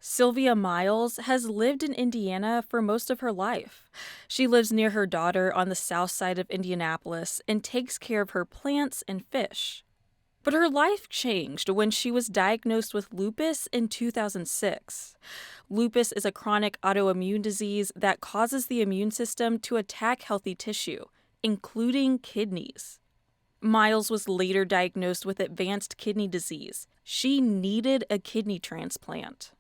Sylvia Miles has lived in Indiana for most of her life. She lives near her daughter on the south side of Indianapolis and takes care of her plants and fish. But her life changed when she was diagnosed with lupus in 2006. Lupus is a chronic autoimmune disease that causes the immune system to attack healthy tissue, including kidneys. Miles was later diagnosed with advanced kidney disease. She needed a kidney transplant.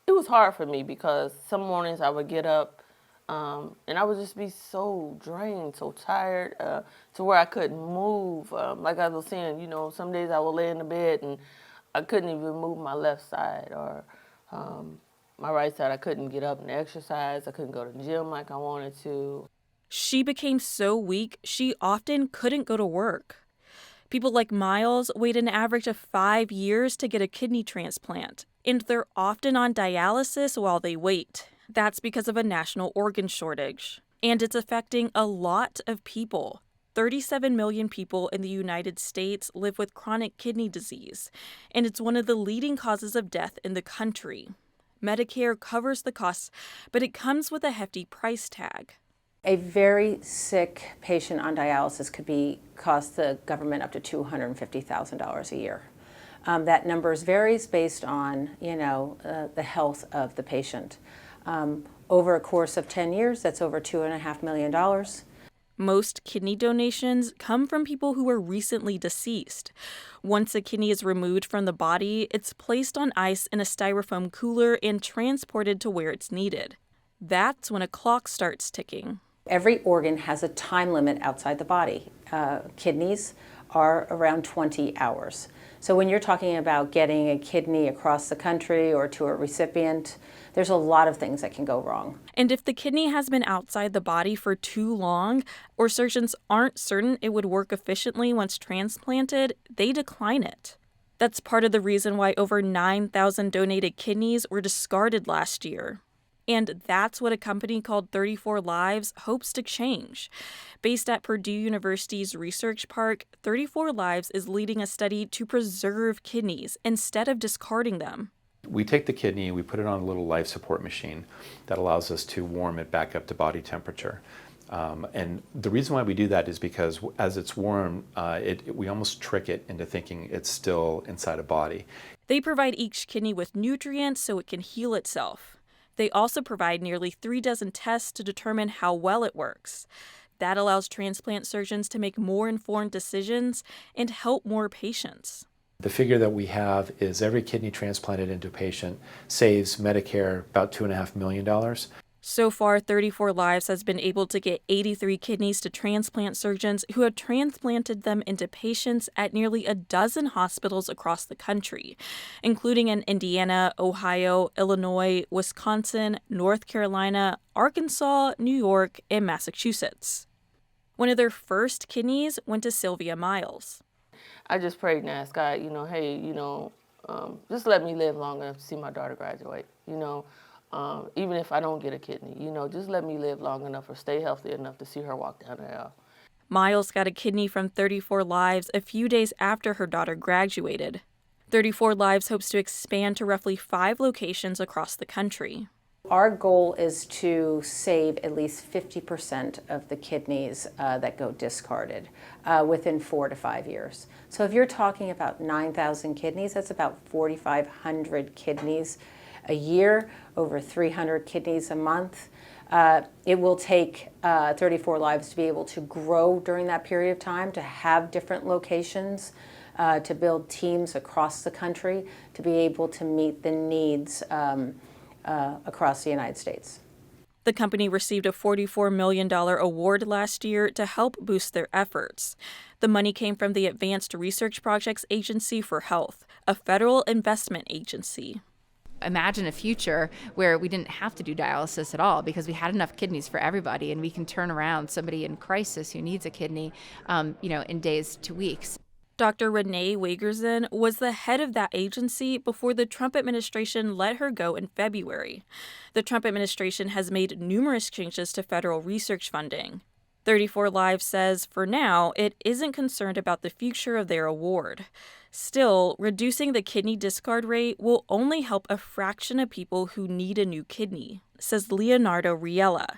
It was hard for me because some mornings I would get up and I would just be so drained, so tired, to where I couldn't move. Like I was saying, some days I would lay in the bed and I couldn't even move my left side, or my right side. I couldn't get up and exercise. I couldn't go to the gym like I wanted to. She became so weak, she often couldn't go to work. People like Miles wait an average of 5 years to get a kidney transplant, and they're often on dialysis while they wait. That's because of a national organ shortage. And it's affecting a lot of people. 37 million people in the United States live with chronic kidney disease, and it's one of the leading causes of death in the country. Medicare covers the costs, but it comes with a hefty price tag. A very sick patient on dialysis could cost the government up to $250,000 a year. That number varies based on, the health of the patient. Over a course of 10 years, that's over $2.5 million. Most kidney donations come from people who were recently deceased. Once a kidney is removed from the body, it's placed on ice in a styrofoam cooler and transported to where it's needed. That's when a clock starts ticking. Every organ has a time limit outside the body. Kidneys are around 20 hours. So when you're talking about getting a kidney across the country or to a recipient, there's a lot of things that can go wrong. And if the kidney has been outside the body for too long, or surgeons aren't certain it would work efficiently once transplanted, they decline it. That's part of the reason why over 9,000 donated kidneys were discarded last year. And that's what a company called 34 Lives hopes to change. Based at Purdue University's Research Park, 34 Lives is leading a study to preserve kidneys instead of discarding them. We take the kidney and we put it on a little life support machine that allows us to warm it back up to body temperature. And the reason why we do that is because as it's warm, we almost trick it into thinking it's still inside a body. They provide each kidney with nutrients so it can heal itself. They also provide nearly 3 dozen tests to determine how well it works. That allows transplant surgeons to make more informed decisions and help more patients. The figure that we have is every kidney transplanted into a patient saves Medicare about $2.5 million. So far, 34 Lives has been able to get 83 kidneys to transplant surgeons who have transplanted them into patients at nearly a dozen hospitals across the country, including in Indiana, Ohio, Illinois, Wisconsin, North Carolina, Arkansas, New York, and Massachusetts. One of their first kidneys went to Sylvia Miles. I just prayed and asked God, hey, just let me live long enough to see my daughter graduate, even if I don't get a kidney, just let me live long enough or stay healthy enough to see her walk down the aisle. Miles got a kidney from 34 Lives a few days after her daughter graduated. 34 Lives hopes to expand to roughly 5 locations across the country. Our goal is to save at least 50% of the kidneys that go discarded within 4 to 5 years. So if you're talking about 9,000 kidneys, that's about 4,500 kidneys a year, over 300 kidneys a month. It will take 34 Lives to be able to grow during that period of time, to have different locations, to build teams across the country, to be able to meet the needs across the United States. The company received a $44 million award last year to help boost their efforts. The money came from the Advanced Research Projects Agency for Health, a federal investment agency. Imagine a future where we didn't have to do dialysis at all because we had enough kidneys for everybody, and we can turn around somebody in crisis who needs a kidney, in days to weeks. Dr. Renee Wagerson was the head of that agency before the Trump administration let her go in February. The Trump administration has made numerous changes to federal research funding. 34 Live says for now, it isn't concerned about the future of their award. Still, reducing the kidney discard rate will only help a fraction of people who need a new kidney, says Leonardo Riella.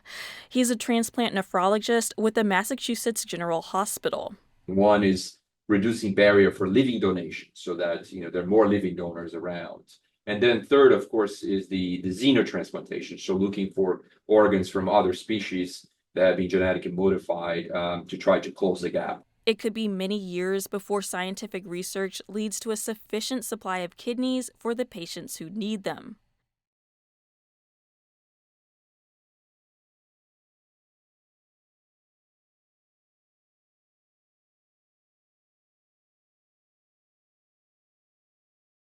He's a transplant nephrologist with the Massachusetts General Hospital. One is reducing barrier for living donation so that there are more living donors around. And then third, of course, is the xenotransplantation. So looking for organs from other species that have been genetically modified to try to close the gap. It could be many years before scientific research leads to a sufficient supply of kidneys for the patients who need them.